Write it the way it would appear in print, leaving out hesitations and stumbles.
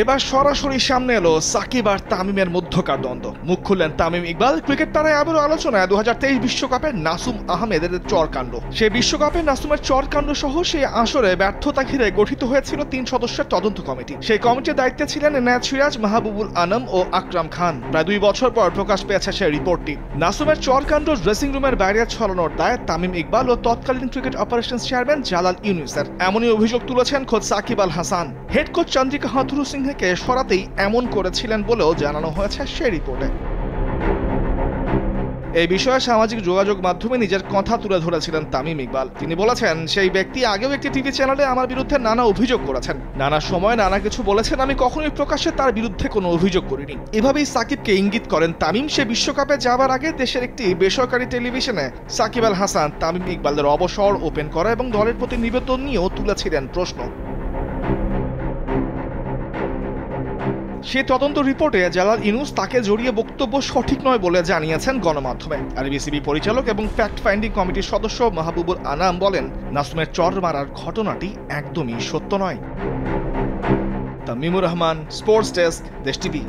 এবার সরাসরি সামনে এলো সাকিব আর তামিমের মধ্যকার দ্বন্দ্ব। মুখ খুললেন তামিম ইকবাল। ক্রিকেট তারায় আবারও আলোচনায় 2023 বিশ্বকাপের নাসুম আহমেদের চরকাণ্ড। সেই বিশ্বকাপে নাসুমের চরকাণ্ড সহ সেই আসরে ব্যর্থতা ঘিরে গঠিত হয়েছিল 3 সদস্যের তদন্ত কমিটি। সেই কমিটির দায়িত্বে ছিলেন এনায়েত সিরাজ, মাহবুবুল আনাম ও আকরাম খান। প্রায় 2 বছর পর প্রকাশ পেয়েছে সেই রিপোর্টটি। নাসুমের চরকাণ্ড ড্রেসিং রুমের বাইরে ছড়ানোর দায় তামিম ইকবাল ও তৎকালীন ক্রিকেট অপারেশনস চেয়ারম্যান জালাল ইউনুসের। এমনই অভিযোগ তুলেছেন খোদ সাকিব আল হাসান। হেড কোচ চন্দ্রিকা হাথুরু সিংহকে সরাতেই এমন করেছিলেন বলেও জানানো হয়েছে সেই রিপোর্টে। এই বিষয়ে সামাজিক যোগাযোগ মাধ্যমে নিজের কথা তুলে ধরেছিলেন তামিম ইকবাল। তিনি বলেছেন, সেই ব্যক্তি আগেও একটি টিভি চ্যানেলে আমার বিরুদ্ধে নানা অভিযোগ করেছেন, নানা সময় নানা কিছু বলেছেন। আমি কখনোই প্রকাশ্যে তার বিরুদ্ধে কোনো অভিযোগ করিনি। এভাবেই সাকিবকে ইঙ্গিত করেন তামিম। সে বিশ্বকাপে যাবার আগে দেশের একটি বেসরকারি টেলিভিশনে সাকিব আল হাসান তামিম ইকবালের অবসর, ওপেন করা এবং দলের প্রতি নিবেদন নিয়েও তুলেছিলেন প্রশ্ন। সেই তদন্ত রিপোর্টে জালাল ইউনুস তাকে জড়িয়ে বক্তব্য সঠিক নয় বলে জানিয়েছেন গণমাধ্যমে। আর বিসিবি পরিচালক এবং ফ্যাক্ট ফাইন্ডিং কমিটির সদস্য মাহবুবুল আনাম বলেন, নাসুমের চর মারার ঘটনাটি একদমই সত্য নয়। তামিমুর রহমান, স্পোর্টস ডেস্ক, দেশ টিভি।